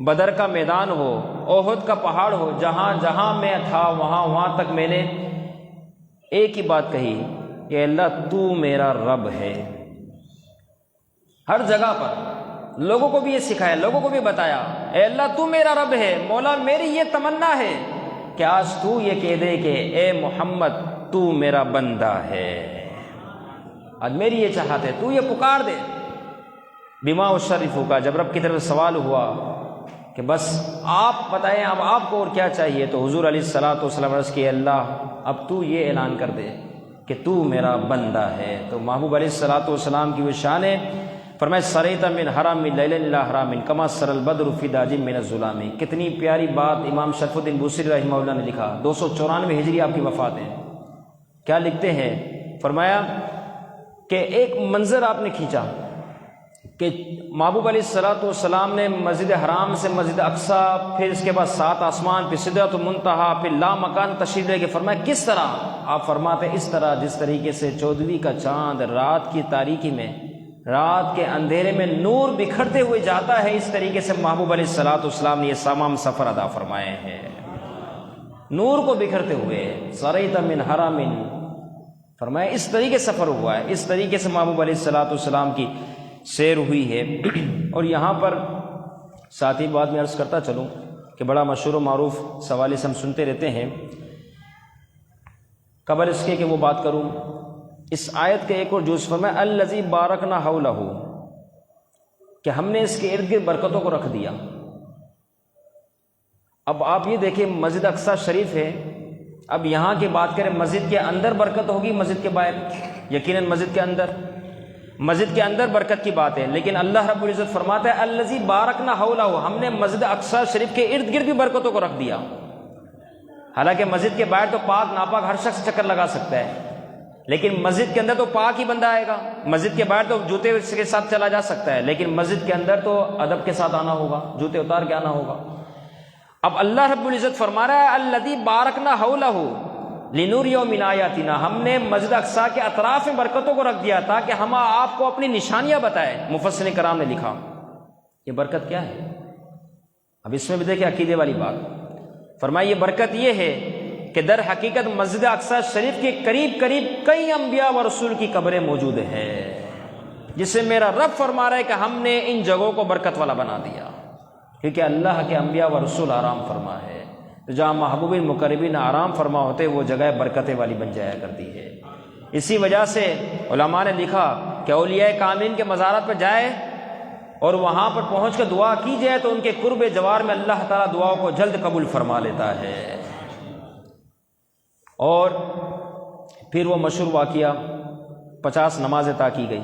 Speaker 1: بدر کا میدان ہو، احد کا پہاڑ ہو، جہاں جہاں میں تھا وہاں تک میں نے ایک ہی بات کہی کہ اللہ تو میرا رب ہے۔ ہر جگہ پر لوگوں کو بھی یہ سکھایا، لوگوں کو بھی بتایا، اے اللہ تو میرا رب ہے، مولا میری یہ تمنا ہے کہ آج تو یہ کہہ دے کہ اے محمد تو میرا بندہ ہے۔ آج میری یہ چاہت ہے، تو یہ پکار دے۔ بما اشرفو کا جب رب کی طرف سوال ہوا کہ بس آپ بتائیں اب آپ کو اور کیا چاہیے، تو حضور علیہ الصلوۃ والسلام عرض کیا، اللہ اب تو یہ اعلان کر دے کہ تو میرا بندہ ہے۔ تو محبوب علیہ الصلوۃ والسلام کی وہ شان ہے، فرمائے سریت من حرام لیلا الی حرام کما سر البدر فی داج من الظلام۔ کتنی پیاری بات امام شرف الدین بوصیری رحمہ اللہ نے لکھا، 294 ہجری آپ کی وفات ہے۔ کیا لکھتے ہیں؟ فرمایا کہ ایک منظر آپ نے کھینچا کہ محبوب علیہ الصلوۃ والسلام نے مسجد حرام سے مسجد اقصیٰ، پھر اس کے بعد 7 آسمان، پھر سدرۃ المنتہا، پھر لا مکان تشریف لے کے فرمایا کس طرح؟ آپ فرماتے اس طرح جس طریقے سے 14ویں کا چاند رات کی تاریکی میں، رات کے اندھیرے میں نور بکھرتے ہوئے جاتا ہے، اس طریقے سے محبوب علیہ الصلوۃ والسلام نے یہ تمام سفر ادا فرمائے ہیں، نور کو بکھرتے ہوئے۔ سریت من حرام، فرمایا اس طریقے سے سفر ہوا ہے، اس طریقے سے محبوب علیہ الصلوۃ والسلام کی سیر ہوئی ہے۔ اور یہاں پر ساتھ ہی بات میں عرض کرتا چلوں کہ بڑا مشہور و معروف سوال سے ہم سنتے رہتے ہیں، قبل اس کے کہ وہ بات کروں، اس آیت کے ایک اور جز فرمایا الذی بارکنا حولہ، کہ ہم نے اس کے ارد گرد برکتوں کو رکھ دیا۔ اب آپ یہ دیکھیں مسجد اقصیٰ شریف ہے، اب یہاں کی بات کریں مسجد کے اندر برکت ہوگی مسجد کے باہر؟ یقیناً مسجد کے اندر برکت کی بات ہے، لیکن اللہ رب العزت فرماتا ہے الذی بارکنا حولہ، ہم نے مسجد اقصیٰ شریف کے ارد گرد بھی برکتوں کو رکھ دیا۔ حالانکہ مسجد کے باہر تو پاک ناپاک ہر شخص چکر لگا سکتا ہے، لیکن مسجد کے اندر تو پاک ہی بندہ آئے گا۔ مسجد کے باہر تو جوتے کے ساتھ چلا جا سکتا ہے، لیکن مسجد کے اندر تو ادب کے ساتھ آنا ہوگا، جوتے اتار کے آنا ہوگا۔ اب اللہ رب العزت فرما رہا ہے الذی بارکنا حولہ لنوریہ من آیاتنا، ہم نے مسجد اقصیٰ کے اطراف میں برکتوں کو رکھ دیا تاکہ ہم آپ کو اپنی نشانیاں بتائیں۔ مفسرین کرام نے لکھا یہ برکت کیا ہے؟ اب اس میں بھی دیکھیں عقیدے والی بات، فرمایا یہ برکت یہ ہے کہ در حقیقت مسجد اقصیٰ شریف کے قریب قریب کئی انبیاء و رسول کی قبریں موجود ہیں، جس سے میرا رب فرما رہا ہے کہ ہم نے ان جگہوں کو برکت والا بنا دیا، کیونکہ اللہ کے انبیاء و رسول آرام فرما ہے۔ تو جہاں محبوب مقربین آرام فرما ہوتے وہ جگہ برکتیں والی بن جایا کرتی ہے۔ اسی وجہ سے علماء نے لکھا کہ اولیاء کاملین کے مزارات پر جائے اور وہاں پر پہنچ کر دعا کی جائے تو ان کے قرب جوار میں اللہ تعالیٰ دعاؤں کو جلد قبول فرما لیتا ہے۔ اور پھر وہ مشہور واقعہ 50 نماز عطا کی گئی،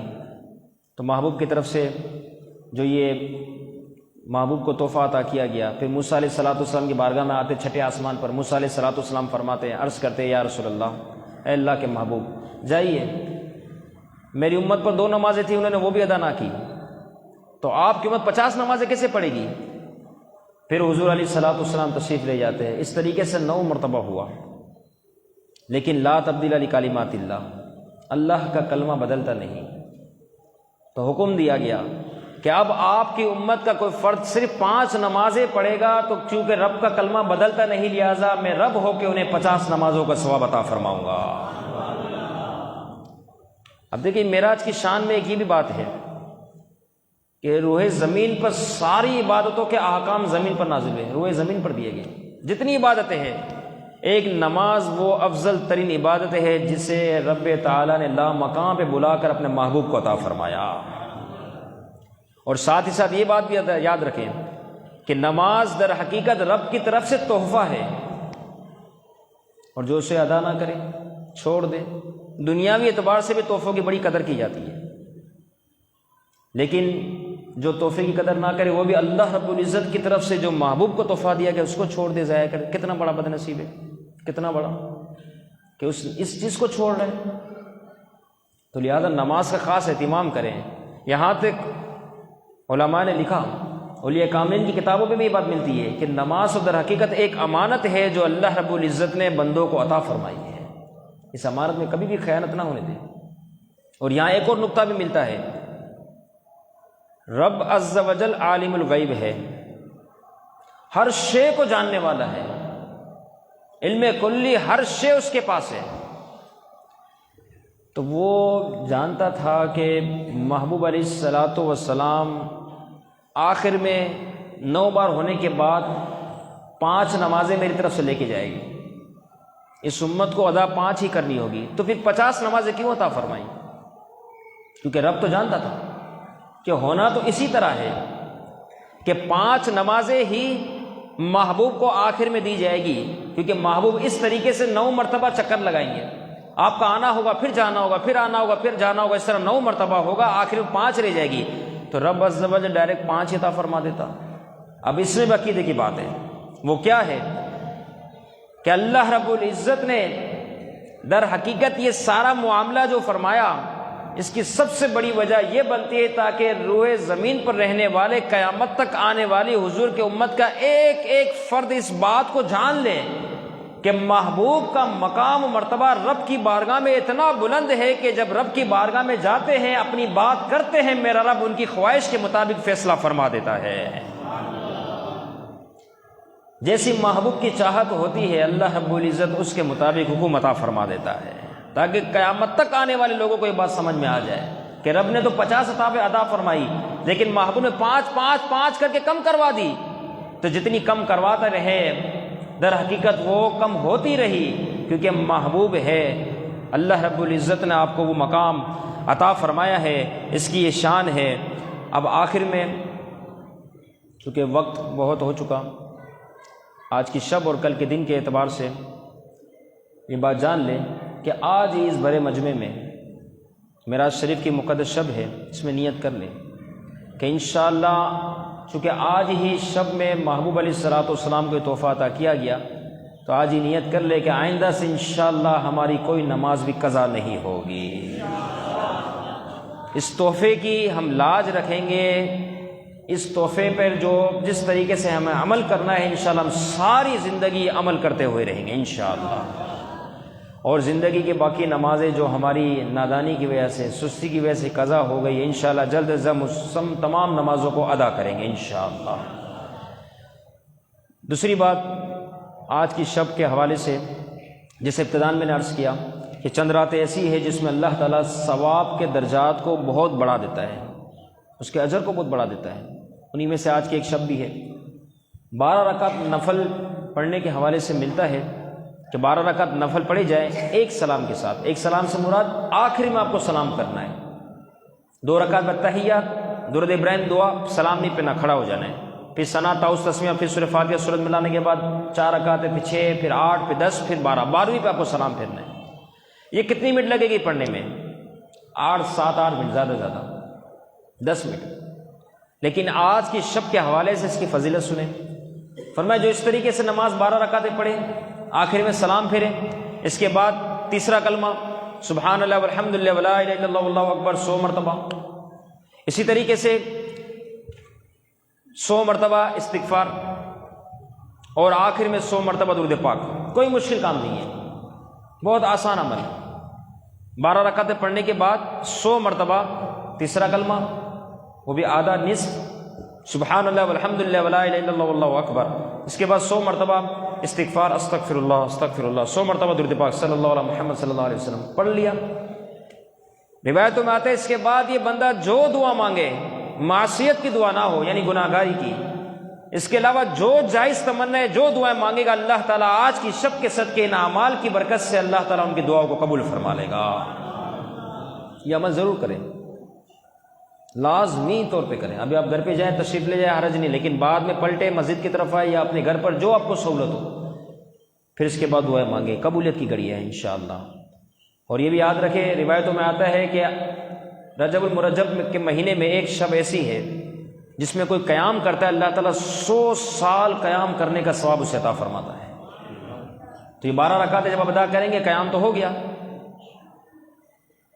Speaker 1: تو محبوب کی طرف سے جو یہ محبوب کو تحفہ عطا کیا گیا، پھر موسیٰ علیہ الصلوۃ والسلام کی بارگاہ میں آتے چھٹے آسمان پر، موسیٰ علیہ الصلوۃ والسلام فرماتے ہیں، عرض کرتے ہیں یا رسول اللہ، اے اللہ کے محبوب جائیے، میری امت پر 2 نمازیں تھیں انہوں نے وہ بھی ادا نہ کی، تو آپ کی امت 50 نمازیں کیسے پڑھے گی؟ پھر حضور علیہ الصلوۃ والسلام تشریف لے جاتے ہیں۔ اس طریقے سے 9 مرتبہ ہوا، لیکن لا تبدیل لکلمات اللہ، اللہ کا کلمہ بدلتا نہیں۔ تو حکم دیا گیا کہ اب آپ کی امت کا کوئی فرد صرف 5 نمازیں پڑھے گا، تو چونکہ رب کا کلمہ بدلتا نہیں لہٰذا میں رب ہو کے انہیں 50 نمازوں کا ثواب عطا فرماؤں گا۔ اب دیکھیں معراج کی شان میں ایک یہ بھی بات ہے کہ روح زمین پر ساری عبادتوں کے احکام زمین پر نازل ہوئے، روح زمین پر دیے گئے جتنی عبادتیں ہیں، ایک نماز وہ افضل ترین عبادت ہے جسے رب تعالیٰ نے لا مقام پہ بلا کر اپنے محبوب کو عطا فرمایا۔ اور ساتھ ہی ساتھ یہ بات بھی یاد رکھیں کہ نماز در حقیقت رب کی طرف سے تحفہ ہے، اور جو اسے ادا نہ کرے چھوڑ دے، دنیاوی اعتبار سے بھی تحفوں کی بڑی قدر کی جاتی ہے، لیکن جو تحفے کی قدر نہ کرے وہ بھی اللہ رب العزت کی طرف سے جو محبوب کو تحفہ دیا گیا اس کو چھوڑ دے، ضائع کرے، کتنا بڑا بد نصیب ہے، کتنا بڑا کہ اس چیز کو چھوڑ رہے ہیں۔ تو لہذا نماز کا خاص اہتمام کریں۔ یہاں تک علماء نے لکھا، اولیاء کاملین کی کتابوں میں بھی یہ بات ملتی ہے کہ نماز در حقیقت ایک امانت ہے جو اللہ رب العزت نے بندوں کو عطا فرمائی ہے، اس امانت میں کبھی بھی خیانت نہ ہونے دیں۔ اور یہاں ایک اور نقطہ بھی ملتا ہے، رب عز و جل عالم الغیب ہے، ہر شے کو جاننے والا ہے، علم کلی ہر شے اس کے پاس ہے۔ تو وہ جانتا تھا کہ محبوب علیہ الصلاۃ والسلام آخر میں 9 بار ہونے کے بعد 5 نمازیں میری طرف سے لے کے جائے گی، اس امت کو ادا 5 ہی کرنی ہوگی، تو پھر 50 نمازیں کیوں عطا فرمائیں؟ کیونکہ رب تو جانتا تھا کہ ہونا تو اسی طرح ہے کہ 5 نمازیں ہی محبوب کو آخر میں دی جائے گی، کیونکہ محبوب اس طریقے سے 9 مرتبہ چکر لگائیں گے، آپ کا آنا ہوگا، پھر جانا ہوگا، پھر آنا ہوگا، پھر جانا ہوگا، اس طرح 9 مرتبہ ہوگا، آخر میں 5 رہ جائے گی، تو رب عز و جل ڈائریکٹ 5 عطا فرما دیتا۔ اب اس میں عقیدے کی بات ہے، وہ کیا ہے کہ اللہ رب العزت نے در حقیقت یہ سارا معاملہ جو فرمایا، اس کی سب سے بڑی وجہ یہ بنتی ہے تاکہ روئے زمین پر رہنے والے قیامت تک آنے والی حضور کے امت کا ایک ایک فرد اس بات کو جان لے کہ محبوب کا مقام و مرتبہ رب کی بارگاہ میں اتنا بلند ہے کہ جب رب کی بارگاہ میں جاتے ہیں، اپنی بات کرتے ہیں، میرا رب ان کی خواہش کے مطابق فیصلہ فرما دیتا ہے۔ جیسی محبوب کی چاہت ہوتی ہے، اللہ رب العزت اس کے مطابق حکم عطا فرما دیتا ہے، تاکہ قیامت تک آنے والے لوگوں کو یہ بات سمجھ میں آ جائے کہ رب نے تو 50 عطا ادا فرمائی، لیکن محبوب نے 5 کر کے کم کروا دی، تو جتنی کم کرواتا رہے در حقیقت وہ کم ہوتی رہی، کیونکہ محبوب ہے، اللہ رب العزت نے آپ کو وہ مقام عطا فرمایا ہے، اس کی یہ شان ہے۔ اب آخر میں چونکہ وقت بہت ہو چکا، آج کی شب اور کل کے دن کے اعتبار سے یہ بات جان لیں کہ آج ہی اس بڑے مجمع میں معراج شریف کی مقدس شب ہے، اس میں نیت کر لیں کہ انشاءاللہ چونکہ آج ہی شب میں محبوب علیہ الصلوۃ والسلام کو تحفہ عطا کیا گیا، تو آج ہی نیت کر لے کہ آئندہ سے انشاءاللہ ہماری کوئی نماز بھی قضا نہیں ہوگی، اس تحفے کی ہم لاج رکھیں گے، اس تحفے پر جو جس طریقے سے ہمیں عمل کرنا ہے انشاءاللہ ہم ساری زندگی عمل کرتے ہوئے رہیں گے انشاءاللہ، اور زندگی کے باقی نمازیں جو ہماری نادانی کی وجہ سے، سستی کی وجہ سے قضا ہو گئی، انشاءاللہ جلد از جلد ہم تمام نمازوں کو ادا کریں گے انشاءاللہ۔ دوسری بات آج کی شب کے حوالے سے، جیسے ابتداءً میں نے عرض کیا کہ چند راتیں ایسی ہے جس میں اللہ تعالیٰ ثواب کے درجات کو بہت بڑھا دیتا ہے، اس کے اجر کو بہت بڑھا دیتا ہے، انہی میں سے آج کی ایک شب بھی ہے۔ 12 رکعت نفل پڑھنے کے حوالے سے ملتا ہے کہ 12 رکعت نفل پڑھی جائے ایک سلام کے ساتھ، ایک سلام سے مراد آخری میں آپ کو سلام کرنا ہے، 2 رکعت میں تحیات، درود ابراہیم دعا، سلام نہیں پڑھنا، کھڑا ہو جانا ہے، پھر ثنا تعوذ تسمیہ، پھر سورہ فاتحہ سورت ملانے کے بعد 4 رکعت، پھر 6، پھر 8، پھر 10، پھر 12، 12ویں پہ آپ کو سلام پھیرنا ہے۔ یہ کتنی منٹ لگے گی پڑھنے میں؟ 7-8 منٹ، زیادہ سے زیادہ 10 منٹ۔ لیکن آج کی شب کے حوالے سے اس کی فضیلت سنیں، فرمایا جو اس طریقے سے نماز 12 رکعتیں پڑھیں، آخر میں سلام پھیریں، اس کے بعد تیسرا کلمہ سبحان اللہ والحمد للہ ولا الہ الا اللہ واللہ اکبر 100 مرتبہ، اسی طریقے سے 100 مرتبہ استغفار، اور آخر میں 100 مرتبہ درود پاک۔ کوئی مشکل کام نہیں ہے، بہت آسان عمل ہے۔ 12 رکعتیں پڑھنے کے بعد 100 مرتبہ تیسرا کلمہ، وہ بھی آدھا نصف سبحان اللہ والحمد للہ ولا الہ الا اللہ واللہ اکبر، اس کے بعد 100 مرتبہ استغفار استغفر اللہ، 100 مرتبہ درود پاک صلی اللہ علیہ محمد صلی اللہ علیہ وسلم پڑھ لیا۔ روایتوں میں آتا ہے اس کے بعد یہ بندہ جو دعا مانگے، معصیت کی دعا نہ ہو یعنی گناہ گاری کی، اس کے علاوہ جو جائز تمنا ہے، جو دعائیں مانگے گا، اللہ تعالیٰ آج کی شب کے صدقے ان اعمال کی برکت سے اللہ تعالیٰ ان کی دعاؤں کو قبول فرما لے گا۔ یہ عمل ضرور کریں، لازمی طور پہ کریں۔ ابھی آپ گھر پہ جائیں، تشریف لے جائیں، حرج نہیں، لیکن بعد میں پلٹے مسجد کی طرف آئے یا اپنے گھر پر جو آپ کو سہولت ہو، پھر اس کے بعد دعائیں مانگیں، قبولیت کی گھڑی ہے انشاءاللہ۔ اور یہ بھی یاد رکھیں، روایتوں میں آتا ہے کہ رجب المرجب کے مہینے میں ایک شب ایسی ہے جس میں کوئی قیام کرتا ہے اللہ تعالیٰ 100 سال قیام کرنے کا ثواب اسے عطا فرماتا ہے۔ تو یہ 12 رکعتیں جب آپ ادا کریں گے قیام تو ہو گیا،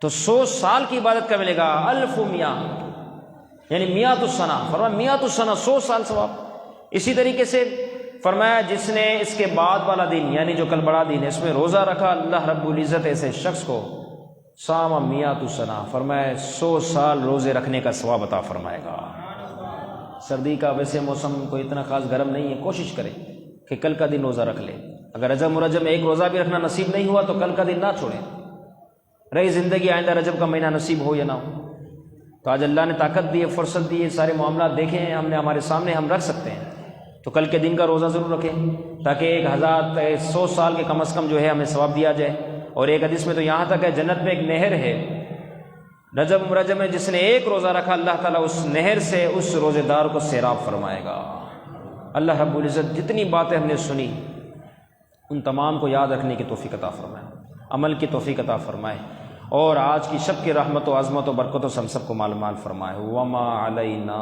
Speaker 1: تو 100 سال کی عبادت کا ملے گا، 1000 میاں یعنی میات السنہ، فرمایا میات السنہ 100 سال ثواب۔ اسی طریقے سے فرمایا جس نے اس کے بعد والا دن یعنی جو کل بڑا دن ہے اس میں روزہ رکھا، اللہ رب العزت ایسے شخص کو سام میات السنہ، فرمایا 100 سال روزے رکھنے کا ثواب عطا فرمائے گا۔ سردی کا ویسے موسم کوئی اتنا خاص گرم نہیں ہے، کوشش کریں کہ کل کا دن روزہ رکھ لیں۔ اگر رجب مرجب میں ایک روزہ بھی رکھنا نصیب نہیں ہوا تو کل کا دن نہ چھوڑیں، رہی زندگی آئندہ رجب کا مہینہ نصیب ہو یا نہ ہو۔ تو آج اللہ نے طاقت دی ہے، فرصت دی ہے، سارے معاملات دیکھے ہیں ہم نے ہمارے سامنے، ہم رکھ سکتے ہیں، تو کل کے دن کا روزہ ضرور رکھیں تاکہ 100 سال کے کم از کم جو ہے ہمیں ثواب دیا جائے۔ اور ایک حدیث میں تو یہاں تک ہے جنت میں ایک نہر ہے، رجب مرجب میں جس نے ایک روزہ رکھا اللہ تعالیٰ اس نہر سے اس روزے دار کو سیراب فرمائے گا۔ اللہ رب العزت جتنی باتیں ہم نے سنی ان تمام کو یاد رکھنے کی توفیق عطا فرمائے، عمل کی توفیق عطا فرمائے، اور آج کی شب کی رحمت و عظمت و برکتوں سے ہم سب کو مال مال فرمائے۔ وما علینا